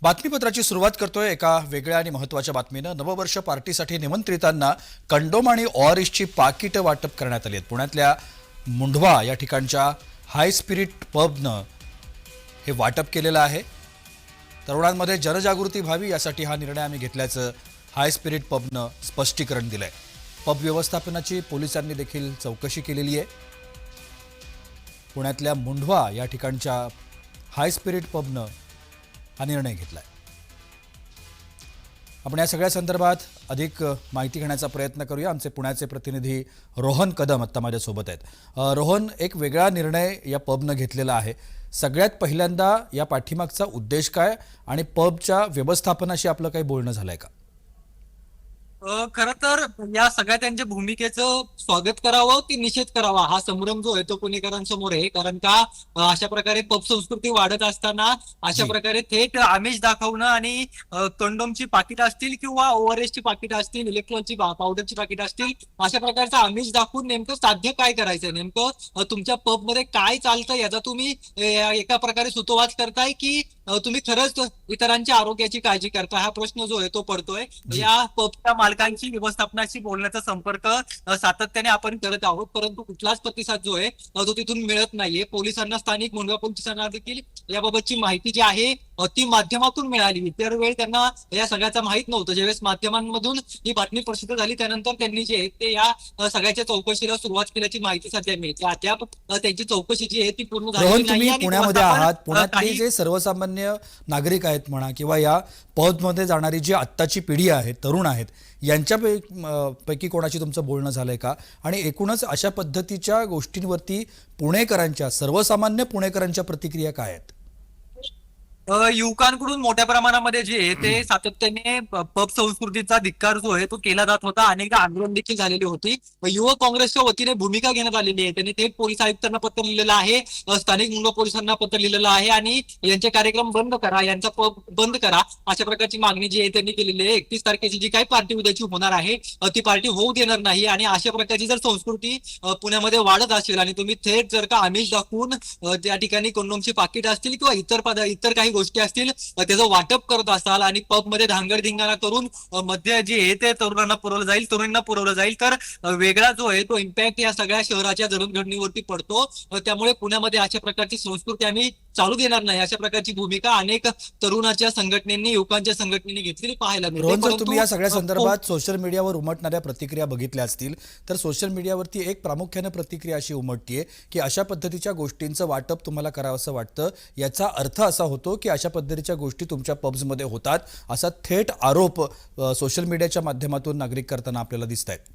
बातमीपत्राची सुरुवात करतोय एका वेगळ्या आणि महत्त्वाच्या बातमीनं। नववर्ष पार्टीसाठी निमंत्रितांना कंडोम आणि ओआरएसची पाकिटं वाटप करण्यात आली आहेत। पुण्यातल्या मुंढवा या ठिकाणच्या हाय स्पिरिट पबनं हे वाटप केलेलं आहे। तरुणांमध्ये जनजागृती व्हावी यासाठी हा निर्णय आम्ही घेतल्याचं हाय स्पिरिट पबनं स्पष्टीकरण दिलंय। पब व्यवस्थापनाची पोलिसांनी देखील चौकशी केलेली आहे। पुण्यातल्या मुंढवा या ठिकाणच्या हाय स्पिरिट पबनं हा निर्णय घेतलाय। आपण या सगळ्या संदर्भात अधिक माहिती घेण्याचा प्रयत्न करूया। आमचे पुण्याचे प्रतिनिधी रोहन कदम आता माझ्यासोबत आहेत। रोहन, एक वेगळा निर्णय या पबनं घेतलेला आहे। सगळ्यात पहिल्यांदा या पाठीमागचा उद्देश काय आणि पबच्या व्यवस्थापनाशी आपलं काही बोलणं झालंय का? खरं तर या सगळ्या त्यांच्या भूमिकेचं स्वागत करावं की निषेध करावा हा संभ्रम जो आहे तो पुणेकरांसमोर आहे। कारण का अशा प्रकारे पब संस्कृती वाढत असताना अशा जी, प्रकारे थेट आमिष दाखवणं आणि कंडोमची पाकिट असतील किंवा ओआरएसची पाकिट असतील, इलेक्ट्रॉलची पावडरची पाकिट असतील, अशा प्रकारचं आमिष दाखवून नेमकं साध्य काय करायचं, नेमकं तुमच्या पब मध्ये काय चालतं याचा तुम्ही एका प्रकारे सुतोवाच करताय की तुम्ही खरंच इतरांच्या आरोग्याची काळजी करता, हा प्रश्न जो आहे तो पडतोय। जी। या पबच्या मालकांची व्यवस्थापनाशी बोलण्याचा संपर्क सातत्याने आपण करत आहोत, परंतु कुठलाच प्रतिसाद जो आहे तो तिथून मिळत नाहीये। पोलिसांना, स्थानिक मुंढवा पोलिसांना देखील याबाबतची माहिती जी आहे ती माध्यमातून मिळाली। इतर वेळ त्यांना या सगळ्याचं माहित नव्हतं। ज्यावेळेस माध्यमांमधून ही बातमी प्रसिद्ध झाली त्यानंतर त्यांनी जे आहे ते या सगळ्याच्या चौकशीला सुरुवात केल्याची माहिती सध्या मिळते। अद्याप त्यांची चौकशी जी आहे ती पूर्ण रोहन, झालेली नाही तुम्ही आणि पुण्यामध्ये आहात। पुण्यातले काही जे सर्वसामान्य नागरिक आहेत म्हणा किंवा या पबमध्ये जाणारी जी आत्ताची पिढी आहे, तरुण आहेत, यांच्यापैकी कोणाशी तुमचं बोलणं झालंय का? आणि एकूणच अशा पद्धतीच्या गोष्टींवरती पुणेकरांच्या, सर्वसामान्य पुणेकरांच्या प्रतिक्रिया काय आहेत? युवकांकडून मोठ्या प्रमाणामध्ये जे आहे ते सातत्याने पब संस्कृतीचा धिक्कार जो आहे तो केला जात होता। अनेकदा आंदोलन देखील झालेली होती। युवक काँग्रेसच्या वतीने भूमिका घेण्यात आलेली आहे। त्यांनी थेट पोलीस आयुक्तांना पत्र लिहिलेलं आहे, स्थानिक मुंबई पोलिसांना पत्र लिहिलेलं आहे आणि यांचे कार्यक्रम बंद करा, यांचा पब बंद करा, अशा प्रकारची मागणी जी आहे त्यांनी केलेली आहे। 31 तारखेची जी काही पार्टी उद्याची होणार आहे ती पार्टी होऊ देणार नाही आणि अशा प्रकारची जर संस्कृती पुण्यामध्ये वाढत असेल आणि तुम्ही थेट जर का आमिष दाखवून त्या ठिकाणी कंडोमची पाकिट असतील किंवा इतर काही गोष्टी असतील त्याचं वाटप करत असाल आणि पब मध्ये धांगडधिंगाणा करून मद्य जे आहे ते तरुणांना पुरवलं जाईल, तरुणींना पुरवलं जाईल, तर वेगळा जो आहे तो इम्पॅक्ट या सगळ्या शहराच्या जडणघडणीवरती पडतो। त्यामुळे पुण्यामध्ये अशा प्रकारची संस्कृती आम्ही चालू देणार नाही, अशा प्रकारची भूमिका अनेक तरुणाच्या संघटनेनी, युवकांच्या संघटनेनी घेतलेली पाहायला मिळते। रोहन, जर परंतु तुम्ही या सगळ्या संदर्भात सोशल मीडियावर उमटणाऱ्या प्रतिक्रिया बघितल्या असतील तर सोशल मीडियावरती एक प्रामुख्याने प्रतिक्रिया अशी उमटतीये की अशा पद्धतीच्या गोष्टींचं वाटप तुम्हाला करावंसं वाटतं, याचा अर्थ असा होतो की अशा पद्धतीच्या गोष्टी तुमच्या पब्समध्ये होतात, असा थेट आरोप सोशल मीडियाच्या माध्यमातून नागरिक करताना आपल्याला दिसतायत।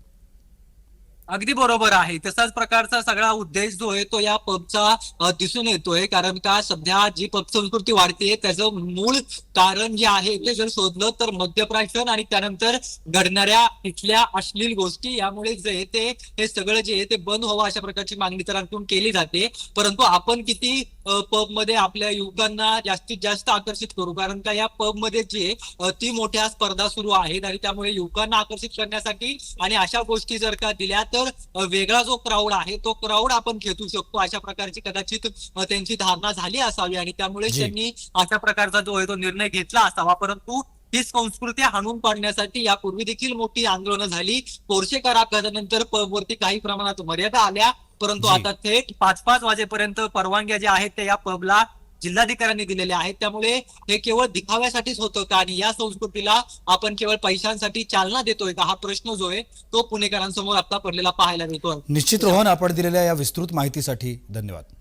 अगदी बरोबर आहे। तसाच प्रकारचा सगळा उद्देश जो आहे तो या पबचा दिसून येतोय। कारण का सध्या जी पब संस्कृती वाढते त्याचं मूळ कारण जे आहे ते जर शोधलं तर मद्यप्राशन आणि त्यानंतर घडणाऱ्या इथल्या अश्लील गोष्टी, यामुळे जे आहे ते हे सगळं जे आहे ते बंद व्हावं अशा प्रकारची मागणी तरांकडून केली जाते। परंतु आपण किती पब मध्ये आपल्या युवकांना जास्तीत जास्त आकर्षित करू, कारण का या पब मध्ये जे ती मोठ्या स्पर्धा सुरू आहेत आणि त्यामुळे युवकांना आकर्षित करण्यासाठी आणि अशा गोष्टी जर का दिल्या तर वेगळा जो क्राऊड आहे तो क्राऊड आपण खेचू शकतो, अशा प्रकारची कदाचित त्यांची धारणा झाली असावी आणि त्यामुळे जी, त्यांनी अशा प्रकारचा जो आहे तो निर्णय घेतला असावा। परंतु ही संस्कृती हाणून पाडण्यासाठी यापूर्वी देखील मोठी आंदोलनं झाली। पोर्शे करारानंतर पब वरती काही प्रमाणात मर्यादा आल्या, परंतु जी। आता थेट 5-5 वाजेपर्यंत परवानग्या ज्या आहेत त्या या पबला जिल्हाधिकाऱ्यांनी दिलेल्या आहेत। त्यामुळे हे केवळ दिखाव्यासाठीच होतं का आणि या संस्कृतीला आपण केवळ पैशांसाठी चालना देतोय का, हा प्रश्न जो आहे तो पुणेकरांसमोर आता पडलेला पाहायला मिळतोय। निश्चित रोहन, आपण दिलेल्या या विस्तृत माहितीसाठी धन्यवाद।